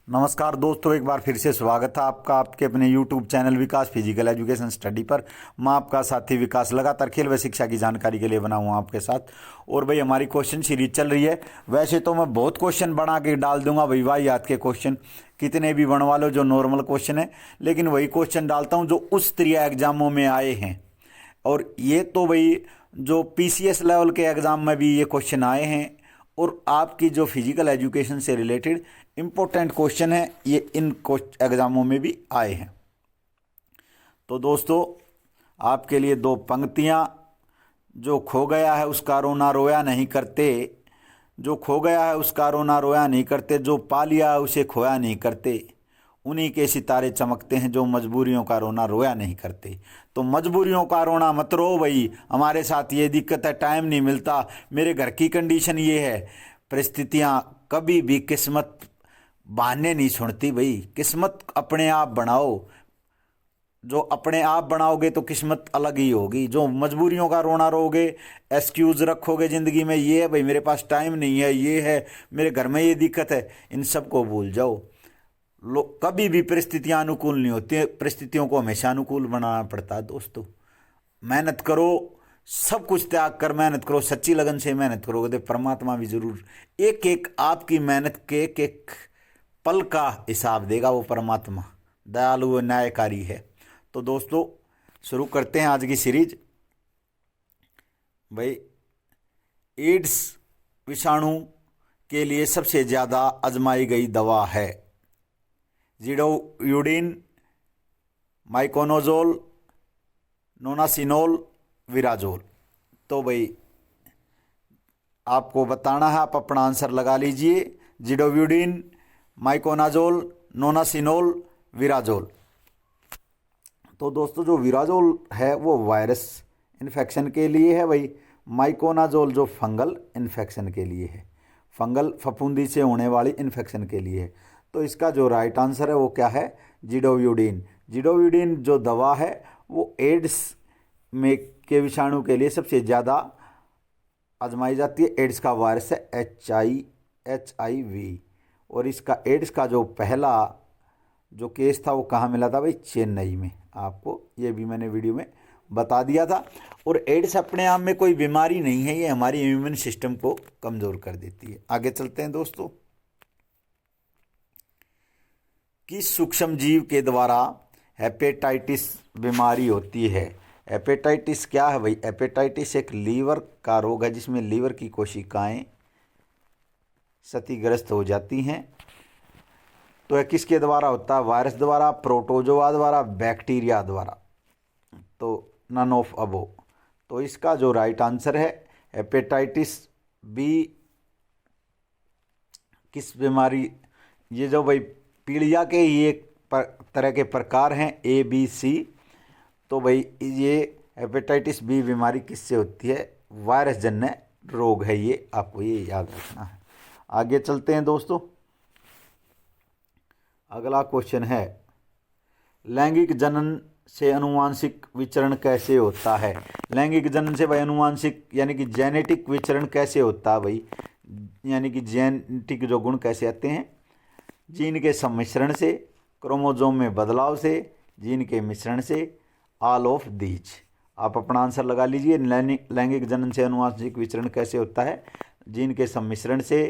नमस्कार दोस्तों, एक बार फिर से स्वागत है आपका आपके अपने YouTube चैनल विकास फिजिकल एजुकेशन स्टडी पर। मैं आपका साथी विकास लगातार खेल व शिक्षा की जानकारी के लिए बना हुआ आपके साथ। और भाई हमारी क्वेश्चन सीरीज चल रही है। वैसे तो मैं बहुत क्वेश्चन बना के डाल दूंगा भाई, वाही याद के क्वेश्चन कितने भी बनवा लो जो नॉर्मल क्वेश्चन है, लेकिन वही क्वेश्चन डालता हूँ जो उस स्तरीय एग्जामों में आए हैं। और ये तो भाई जो PCS लेवल के एग्ज़ाम में भी ये क्वेश्चन आए हैं, और आपकी जो फिजिकल एजुकेशन से रिलेटेड इम्पोर्टेंट क्वेश्चन है ये इन एग्ज़ामों में भी आए हैं। तो दोस्तों आपके लिए दो पंक्तियाँ। जो खो गया है उसका रोना रोया नहीं करते, जो खो गया है उसका रोना रोया नहीं करते, जो पा लिया है उसे खोया नहीं करते, उन्हीं के सितारे चमकते हैं जो मजबूरियों का रोना रोया नहीं करते। तो मजबूरियों का रोना मत रो भाई, हमारे साथ ये दिक्कत है, टाइम नहीं मिलता, मेरे घर की कंडीशन ये है। परिस्थितियाँ कभी भी किस्मत बहाने नहीं सुनती भाई, किस्मत अपने आप बनाओ। जो अपने आप बनाओगे तो किस्मत अलग ही होगी। जो मजबूरियों का रोना रोगे, एक्सक्यूज़ रखोगे ज़िंदगी में, ये है भाई मेरे पास टाइम नहीं है, ये है मेरे घर में ये दिक्कत है, इन सब को भूल जाओ। कभी भी परिस्थितियां अनुकूल नहीं होती, परिस्थितियों को हमेशा अनुकूल बनाना पड़ता है दोस्तों। मेहनत करो, सब कुछ त्याग कर मेहनत करो, सच्ची लगन से मेहनत करोगे तो परमात्मा भी जरूर एक एक आपकी मेहनत के एक एक पल का हिसाब देगा। वो परमात्मा दयालु व न्यायकारी है। तो दोस्तों शुरू करते हैं आज की सीरीज। भाई एड्स विषाणु के लिए सबसे ज़्यादा आजमाई गई दवा है ज़िडोयूडिन, माइकोनाजोल, नोनासिनोल, विराजोल। तो भाई आपको बताना है, आप अपना आंसर लगा लीजिए। ज़िडोयूडिन, माइकोनाजोल, नोनासिनोल, विराजोल। तो दोस्तों जो विराजोल है वो वायरस इन्फेक्शन के लिए है भाई। माइकोनाजोल जो फंगल इन्फेक्शन के लिए है, फंगल फफूंदी से होने वाली इन्फेक्शन के लिए है। तो इसका जो राइट आंसर है वो क्या है? ज़िडोयूडिन। ज़िडोयूडिन जो दवा है वो एड्स में के विषाणु के लिए सबसे ज़्यादा आजमाई जाती है। एड्स का वायरस है HIV। और इसका एड्स का जो पहला जो केस था वो कहाँ मिला था भाई? चेन्नई में। आपको ये भी मैंने वीडियो में बता दिया था। और एड्स अपने आप में कोई बीमारी नहीं है, ये हमारी इम्यून सिस्टम को कमज़ोर कर देती है। आगे चलते हैं दोस्तों। किस सूक्ष्म जीव के द्वारा हेपेटाइटिस बीमारी होती है? हेपेटाइटिस क्या है भाई? हेपेटाइटिस एक लीवर का रोग है जिसमें लीवर की कोशिकाएं क्षतिग्रस्त हो जाती हैं। तो यह किसके द्वारा होता है? वायरस द्वारा, प्रोटोजोआ द्वारा, बैक्टीरिया द्वारा। तो नन ऑफ अबो। तो इसका जो राइट आंसर है हेपेटाइटिस बी। किस बीमारी? ये जो भाई पीलिया के ही एक तरह के प्रकार हैं ABC। तो भाई ये हेपेटाइटिस बी बीमारी किससे होती है? वायरस जन्य रोग है ये, आपको ये याद रखना है। आगे चलते हैं दोस्तों। अगला क्वेश्चन है, लैंगिक जनन से अनुवांशिक विचरण कैसे होता है? लैंगिक जनन से भाई अनुवांशिक यानी कि जेनेटिक विचरण कैसे होता है भाई? यानी कि जेनेटिक जो गुण कैसे आते हैं? जीन के सम्मिश्रण से, क्रोमोसोम में बदलाव से, जीन के मिश्रण से, ऑल ऑफ दीज। आप अपना आंसर लगा लीजिए। लैंगिक जनन से अनुवांशिक विचरण कैसे होता है? जीन के सम्मिश्रण से,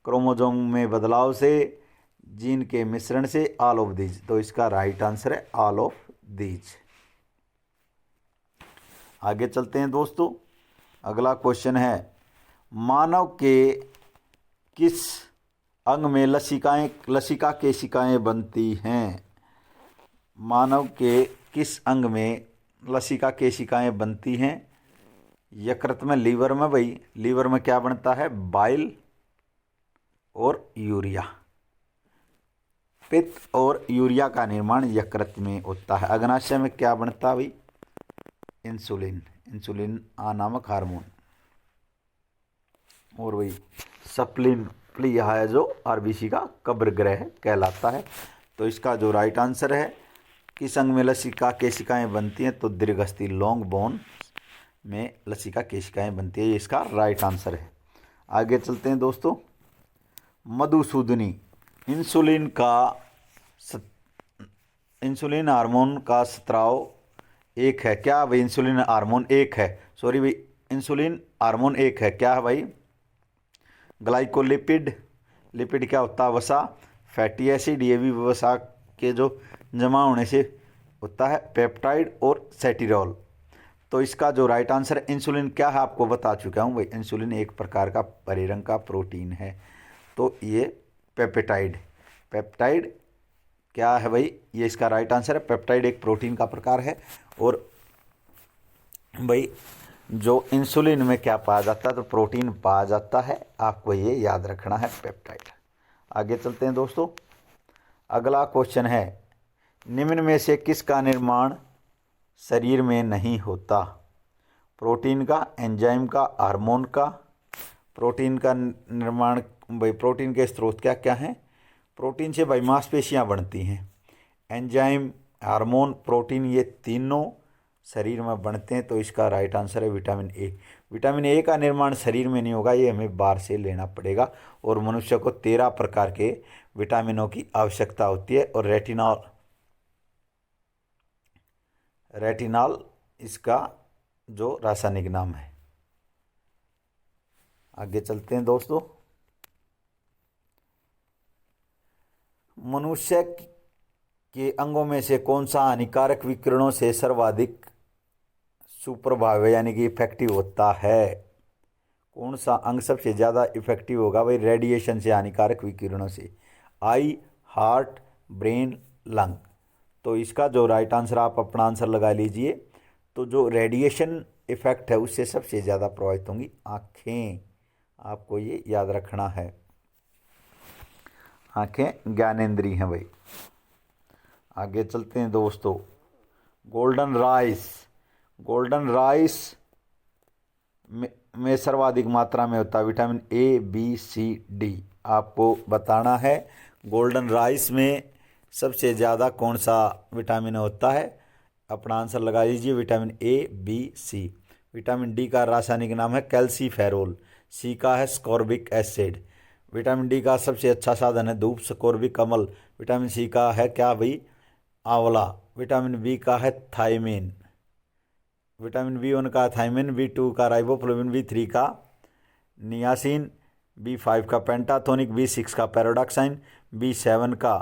क्रोमोसोम में बदलाव से, जीन के मिश्रण से, ऑल ऑफ दीज। तो इसका राइट आंसर है ऑल ऑफ दीज। आगे चलते हैं दोस्तों। अगला क्वेश्चन है, मानव के किस अंग में लसिका केशिकाएं बनती हैं? मानव के किस अंग में लसिका केशिकाएं बनती हैं? यकृत में, लीवर में भाई। लीवर में क्या बनता है? बाइल और यूरिया। पित्त और यूरिया का निर्माण यकृत में होता है। अग्नाशय में क्या बनता है भाई? इंसुलिन, इंसुलिन नामक हार्मोन। और भाई सप्लिन प्लिया है जो RBC का कब्र ग्रह कहलाता है। तो इसका जो राइट आंसर है, किस अंग में लसिका केशिकाएं बनती हैं? तो दीर्घस्थी लॉन्ग बोन में लसिका केशिकाएं बनती है, ये इसका राइट आंसर है। आगे चलते हैं दोस्तों। मधुसूदनी इंसुलिन का इंसुलिन हार्मोन का स्त्राव एक है क्या भाई? इंसुलिन हार्मोन एक है, सॉरी भाई, इंसुलिन हार्मोन एक है क्या है भाई? ग्लाइकोलिपिड, लिपिड क्या होता है? वसा। फैटी एसिड, ये भी वसा के जो जमा होने से होता है। पेप्टाइड और सेटिरॉल। तो इसका जो राइट आंसर है इंसुलिन क्या है आपको बता चुका हूँ भाई। इंसुलिन एक प्रकार का हरे रंग का प्रोटीन है। तो ये पेप्टाइड, पेप्टाइड क्या है भाई? ये इसका राइट आंसर है। पेप्टाइड एक प्रोटीन का प्रकार है। और भाई जो इंसुलिन में क्या पाया जाता है? तो प्रोटीन पाया जाता है, आपको ये याद रखना है, पेप्टाइड। आगे चलते हैं दोस्तों। अगला क्वेश्चन है, निम्न में से किसका निर्माण शरीर में नहीं होता? प्रोटीन का, एंजाइम का, हार्मोन का? प्रोटीन का निर्माण भाई, प्रोटीन के स्रोत क्या क्या हैं? प्रोटीन से भाई मांसपेशियां बनती हैं। एंजाइम, हार्मोन, प्रोटीन, ये तीनों शरीर में बनते हैं। तो इसका राइट आंसर है विटामिन ए। विटामिन ए का निर्माण शरीर में नहीं होगा, ये हमें बाहर से लेना पड़ेगा। और मनुष्य को 13 प्रकार के विटामिनों की आवश्यकता होती है। और रेटिनॉल, रेटिनॉल इसका जो रासायनिक नाम है। आगे चलते हैं दोस्तों। मनुष्य के अंगों में से कौन सा हानिकारक विकिरणों से सर्वाधिक सुप्रभाव यानी कि इफेक्टिव होता है? कौन सा अंग सबसे ज़्यादा इफेक्टिव होगा भाई रेडिएशन से, हानिकारक विकिरणों से? आई, हार्ट, ब्रेन, लंग? तो इसका जो राइट आंसर, आप अपना आंसर लगा लीजिए। तो जो रेडिएशन इफेक्ट है उससे सबसे ज़्यादा प्रभावित होंगी आँखें, आपको ये याद रखना है। आँखें ज्ञानेंद्री हैं भाई। आगे चलते हैं दोस्तों। गोल्डन राइस, गोल्डन राइस में सर्वाधिक मात्रा में होता है vitamin A, B, C, D. आपको बताना है गोल्डन राइस में सबसे ज़्यादा कौन सा विटामिन होता है। अपना आंसर लगा लीजिए, vitamin A, B, C. Vitamin D का रासायनिक नाम है कैल्सीफेरोल। सी का है स्कॉर्बिक एसिड। विटामिन डी का सबसे अच्छा साधन है धूप, स्कॉर्बिक अम्ल। विटामिन सी का है क्या भाई? आंवला। विटामिन बी का है थायमिन। विटामिन बी1 का थायमिन, बी2 का राइबोफ्लेविन, बी3 का नियासिन, बी5 का पेंटाथोनिक, बी6 का पैरोडॉक्साइन, बी7 का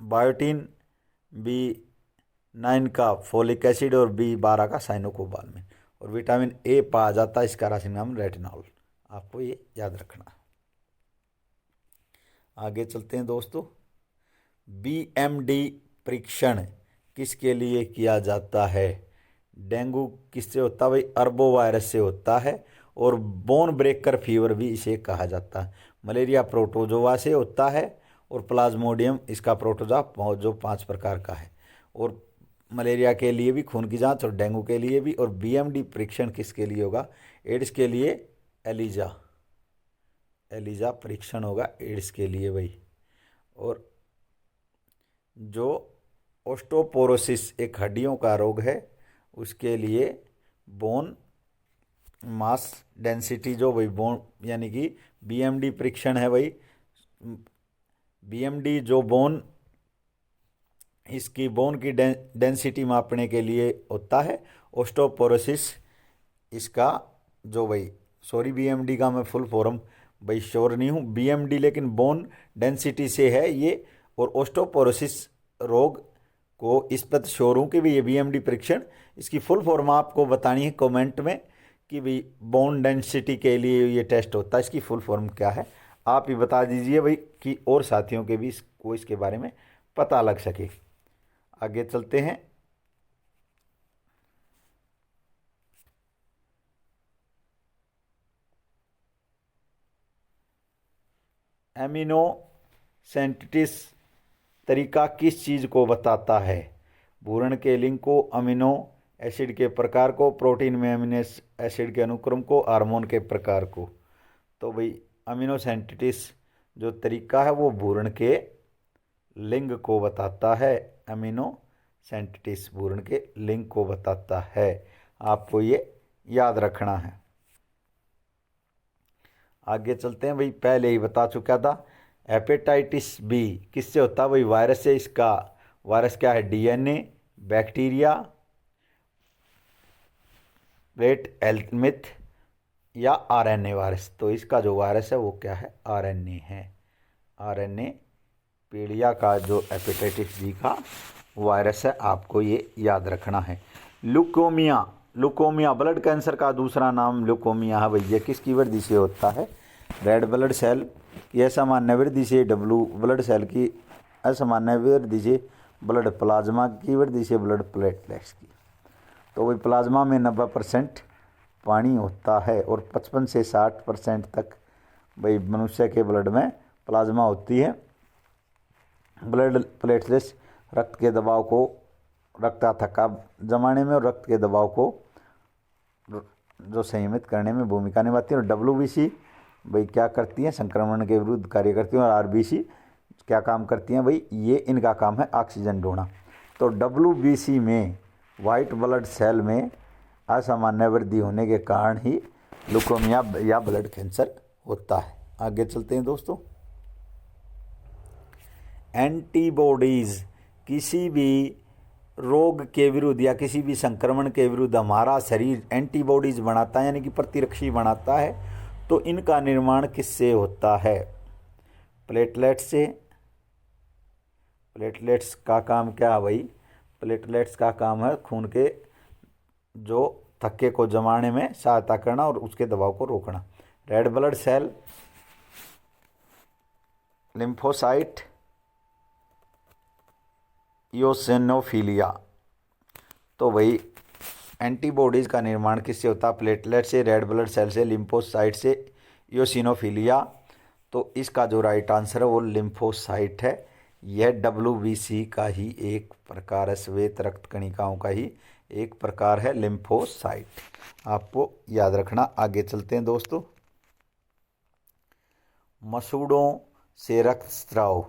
बायोटीन, बी9 का फोलिक एसिड और बी12 का साइनोकोबालमिन। और विटामिन ए पाया जाता है, इसका रासायनिक नाम रेटिनॉल। आपको ये याद रखना। आगे चलते हैं दोस्तों। बीएमडी परीक्षण किसके लिए किया जाता है? डेंगू किससे होता है भाई? अरबो वायरस से होता है। और बोन ब्रेकर फीवर भी इसे कहा जाता है। मलेरिया प्रोटोजोआ से होता है। और प्लाज्मोडियम इसका प्रोटोजोआ जो 5 प्रकार का है। और मलेरिया के लिए भी खून की जांच और डेंगू के लिए भी। और बीएमडी परीक्षण किसके लिए होगा? एड्स के लिए एलिजा, एलिजा परीक्षण होगा एड्स के लिए भाई। और जो ओस्टोपोरोसिस एक हड्डियों का रोग है उसके लिए बोन मास डेंसिटी जो भाई बोन यानी कि बीएमडी परीक्षण है भाई। बीएमडी जो बोन इसकी बोन की डेंसिटी मापने के लिए होता है। ओस्टोपोरोसिस इसका जो भाई, सॉरी बीएमडी का मैं फुल फॉर्म भाई श्योर नहीं हूँ। बीएमडी लेकिन बोन डेंसिटी से है ये। और ओस्टोपोरोसिस रोग को इस पर श्योर हूँ कि भाई ये बीएमडी परीक्षण, इसकी फुल फॉर्म आपको बतानी है कमेंट में कि भाई बोन डेंसिटी के लिए ये टेस्ट होता है, इसकी फुल फॉर्म क्या है आप ही बता दीजिए भाई, कि और साथियों के भी को इसके बारे में पता लग सके। आगे चलते हैं। एमिनो सिंथेसिस तरीका किस चीज़ को बताता है? भूरण के लिंक को, अमीनो एसिड के प्रकार को, प्रोटीन में अमीनो एसिड के अनुक्रम को, हार्मोन के प्रकार को। तो भाई अमीनो सिंथेसिस जो तरीका है वो भूरण के लिंग को बताता है। अमीनो सिंथेसिस भूरण के लिंग को बताता है, आपको ये याद रखना है। आगे चलते हैं भाई, पहले ही बता चुका था हेपेटाइटिस बी किससे होता है भाई? वायरस से। इसका वायरस क्या है? डीएनए, बैक्टीरिया, प्लेट हेल्मिथ या आरएनए वायरस। तो इसका जो वायरस है वो क्या है? आरएनए है। आरएनए पीलिया का जो हेपेटाइटिस बी का वायरस है, आपको ये याद रखना है। ल्यूकोमिया, ल्यूकोमिया ब्लड कैंसर का दूसरा नाम ल्यूकोमिया है भैया। किसकी वृद्धि से होता है? रेड ब्लड सेल की असामान्य वृद्धि से, डब्लू ब्लड सेल की असामान्य वृद्धि से, ब्लड प्लाज्मा की वृद्धि से, ब्लड प्लेटलेट्स की। तो वही प्लाज्मा में 90% पानी होता है और 55 से 60% तक भाई मनुष्य के ब्लड में प्लाज्मा होती है। ब्लड प्लेटलेट्स रक्त के दबाव को, रक्त का थक्का जमाने में और रक्त के दबाव को जो संयमित करने में भूमिका निभाती है। और डब्ल्यूबीसी भाई क्या करती हैं? संक्रमण के विरुद्ध कार्य करती हैं। और आरबीसी क्या काम करती हैं भाई? ये इनका काम है ऑक्सीजन ढोना। तो डब्ल्यूबीसी में, वाइट ब्लड सेल में असामान्य वृद्धि होने के कारण ही ल्यूकोमिया या ब्लड कैंसर होता है। आगे चलते हैं दोस्तों। एंटीबॉडीज किसी भी रोग के विरुद्ध या किसी भी संक्रमण के विरुद्ध हमारा शरीर एंटीबॉडीज बनाता है, यानी कि प्रतिरक्षी बनाता है। तो इनका निर्माण किससे होता है? प्लेटलेट्स से। प्लेटलेट्स का काम क्या है भाई? प्लेटलेट्स का काम है खून के जो थक्के को जमाने में सहायता करना और उसके दबाव को रोकना। Red blood cell, lymphocyte, eosinophilia. तो भाई एंटीबॉडीज का निर्माण किससे होता है? प्लेटलेट से, रेड ब्लड सेल से, लिम्फोसाइट से, इओसिनोफिलिया। तो इसका जो राइट आंसर है वो लिम्फोसाइट है। यह डब्ल्यूबीसी का ही एक प्रकार है, श्वेत रक्त कणिकाओं का ही एक प्रकार है लिम्फोसाइट। आपको याद रखना। आगे चलते हैं दोस्तों। मसूड़ों से रक्त स्राव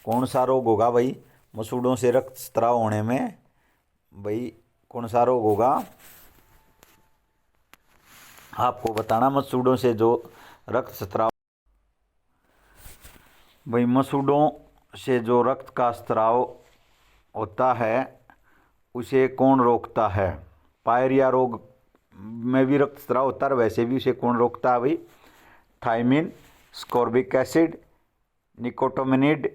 कौन सा रोग होगा भाई? मसूड़ों से रक्त स्राव होने में भाई कौन सा रोग होगा? आपको बताना। मसूड़ों से जो रक्त स्राव भाई, मसूड़ों से जो रक्त का स्राव होता है उसे कौन रोकता है? पायरिया रोग में भी रक्त स्राव होता है, वैसे भी उसे कौन रोकता है भाई? थायमिन, स्कॉर्बिक एसिड, निकोटामिनिड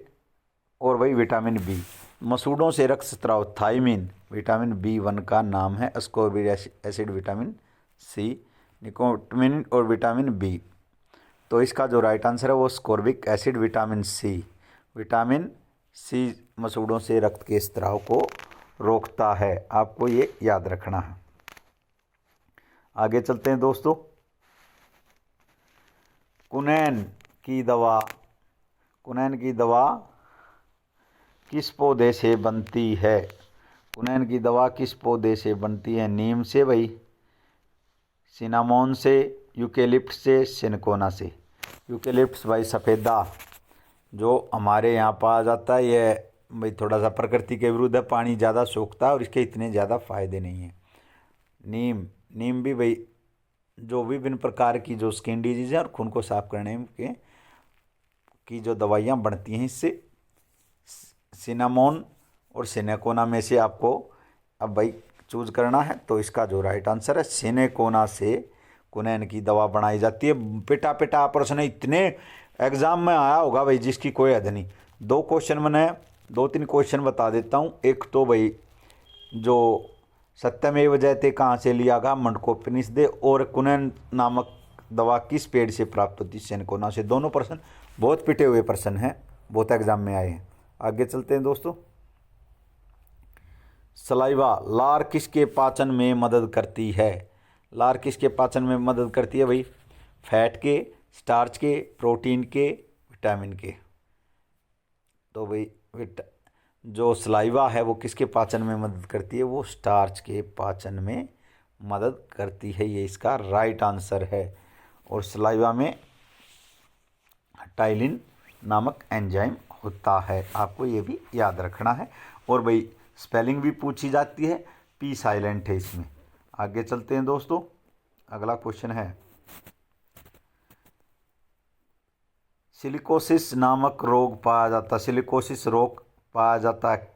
और वही विटामिन बी। मसूड़ों से रक्त स्राव थायमिन, विटामिन B1 का नाम है, स्कॉर्बिक एसिड विटामिन सी, निकोटामिनिड और विटामिन बी। तो इसका जो राइट आंसर है वो ascorbic acid vitamin C. Vitamin C मसूड़ों से रक्त के स्राव को रोकता है। आपको ये याद रखना है। आगे चलते हैं दोस्तों। कुनैन की दवा, कुनैन की दवा किस पौधे से बनती है? कुनैन की दवा किस पौधे से बनती है? नीम से भाई, सिनामोन से, यूकेलिप्ट से, सिनकोना से। यूकेलिप्ट भाई सफ़ेदा जो हमारे यहाँ पाया जाता है, यह भाई थोड़ा सा प्रकृति के विरुद्ध है, पानी ज़्यादा सोखता है और इसके इतने ज़्यादा फायदे नहीं हैं। नीम, नीम भी भाई जो विभिन्न प्रकार की जो स्किन डिजीज है और खून को साफ करने के की जो दवाइयाँ बनती हैं इससे। सिनामोन और सिनेकोना में से आपको अब भाई चूज करना है। तो इसका जो राइट आंसर है सिनेकोना से कुनैन की दवा बनाई जाती है। पिटा पिटा प्रश्न इतने एग्जाम में आया होगा भाई जिसकी कोई हद नहीं। 2-3 क्वेश्चन बता देता हूँ। एक तो भाई जो सत्यमेव जयते कहाँ से लिया गया? मंडकोपनिषद। और कुनैन नामक दवा किस पेड़ से प्राप्त होती? सिनकोना से। दोनों प्रश्न बहुत पिटे हुए प्रश्न हैं, बहुत एग्जाम में आए हैं। आगे चलते हैं दोस्तों। सलाइवा, लार किसके पाचन में मदद करती है? लार किसके पाचन में मदद करती है भाई? फैट के, स्टार्च के, प्रोटीन के, विटामिन के। तो भाई जो सलाइवा है वो किसके पाचन में मदद करती है? वो स्टार्च के पाचन में मदद करती है। ये इसका राइट आंसर है। और सलाइवा में टाइलिन नामक एंजाइम होता है। आपको ये भी याद रखना है। और भाई स्पेलिंग भी पूछी जाती है, पी साइलेंट है इसमें। आगे चलते हैं दोस्तों। अगला क्वेश्चन है सिलिकोसिस नामक रोग पाया जाता, सिलिकोसिस रोग पाया जाता है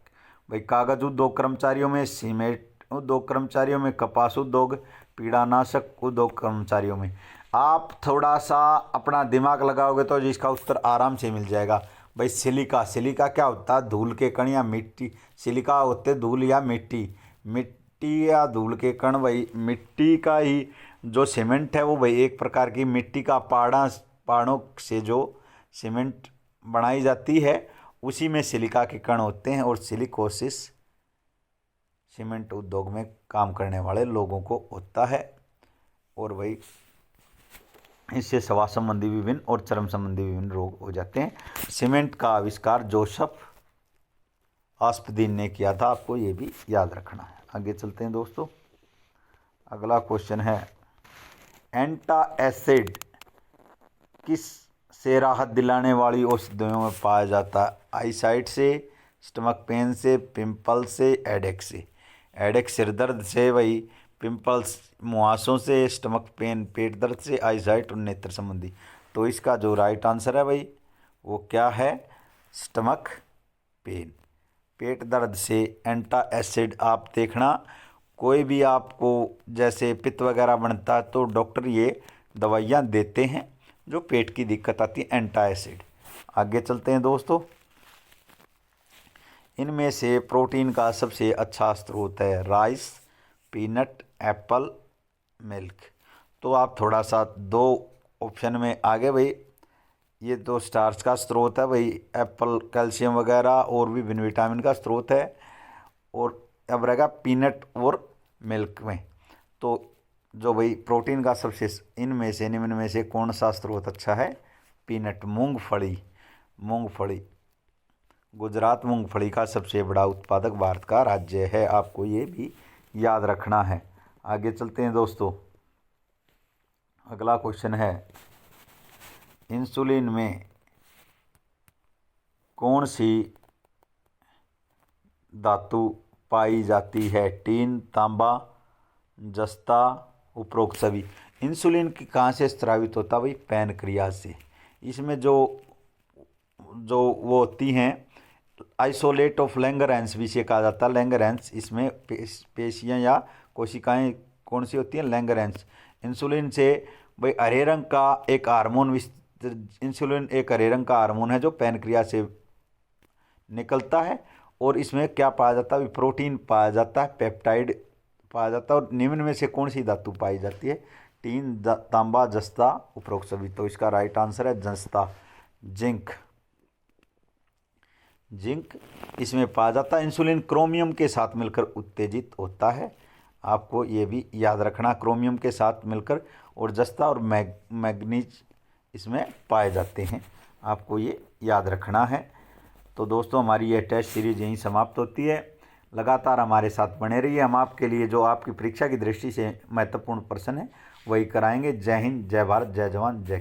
भाई कागज उद्योग कर्मचारियों में, सीमेंट उद्योग कर्मचारियों में, कपास उद्योग, पीड़ानाशक उद्योग कर्मचारियों में। आप थोड़ा सा अपना दिमाग लगाओगे तो इसका उत्तर आराम से मिल जाएगा भाई। सिलिका, सिलिका क्या होता है? धूल के कण या मिट्टी। सिलिका होते धूल या मिट्टी, मिट्टी या धूल के कण। भाई मिट्टी का ही जो सीमेंट है वो भाई एक प्रकार की मिट्टी का पहाड़ों से जो सीमेंट बनाई जाती है उसी में सिलिका के कण होते हैं। और सिलिकोसिस सीमेंट उद्योग में काम करने वाले लोगों को होता है। और भाई इससे श्वास संबंधी विभिन्न और चर्म संबंधी विभिन्न रोग हो जाते हैं। सीमेंट का आविष्कार जोसेफ आस्पदीन ने किया था, आपको ये भी याद रखना है। आगे चलते हैं दोस्तों। अगला क्वेश्चन है, एंटासिड किस से राहत दिलाने वाली औषधियों में पाया जाता है? आईसाइट से, स्टमक पेन से, पिंपल से, हेडेक से। हेडेक सिर दर्द से, भाई पिंपल्स मुहासों से, स्टमक पेन पेट दर्द से, आईसाइट और नेत्र संबंधी। तो इसका जो राइट आंसर है भाई वो क्या है? स्टमक पेन, पेट दर्द से एंटासिड। आप देखना कोई भी आपको जैसे पित्त वगैरह बनता है तो डॉक्टर ये दवाइयाँ देते हैं जो पेट की दिक्कत आती है, एंटासिड। आगे चलते हैं दोस्तों। इनमें से प्रोटीन का सबसे अच्छा स्रोत है राइस, पीनट, एप्पल, मिल्क। तो आप थोड़ा सा दो ऑप्शन में आगे भाई। ये तो स्टार्च का स्रोत है भाई, एप्पल कैल्शियम वगैरह और भी विटामिन विटामिन का स्रोत है। और अब रहेगा पीनट और मिल्क में। तो जो भाई प्रोटीन का सबसे इनमें से निम्न में से कौन सा स्रोत अच्छा है? पीनट, मूंगफली। मूंगफली, गुजरात मूंगफली का सबसे बड़ा उत्पादक भारत का राज्य है, आपको ये भी याद रखना है। आगे चलते हैं दोस्तों। अगला क्वेश्चन है, इंसुलिन में कौन सी धातु पाई जाती है? टीन, तांबा, जस्ता, उपरोक्त सभी। इंसुलिन की कहाँ से स्रावित होता है भाई? पैनक्रियाज से। इसमें जो वो होती हैं आइसोलेट ऑफ लैंगरहैंस विषय कहा जाता है, लैंगरहैंस। इसमें पेशियाँ या कोशिकाएं कौन सी होती हैं? लैंगरहैंस। इंसुलिन से भाई हरे रंग का एक हार्मोन, इंसुलिन एक हरे रंग का हार्मोन है जो पैनक्रियाज से निकलता है। और इसमें क्या पाया जाता है? प्रोटीन पाया जाता है, पेप्टाइड पाया जाता है। और निम्न में से कौन सी धातु पाई जाती है? टीन, तांबा, जस्ता, उपरोक्त सभी। तो इसका राइट आंसर है जस्ता, जिंक। जिंक इसमें पाया जाता है। इंसुलिन क्रोमियम के साथ मिलकर उत्तेजित होता है, आपको ये भी याद रखना, क्रोमियम के साथ मिलकर। और जस्ता और मैग्नीज इसमें पाए जाते हैं, आपको ये याद रखना है। तो दोस्तों हमारी ये टेस्ट सीरीज यहीं समाप्त होती है। लगातार हमारे साथ बने रहिए। हम आपके लिए जो आपकी परीक्षा की दृष्टि से महत्वपूर्ण प्रश्न है वही कराएंगे। जय हिंद, जय भारत, जय जवान, जय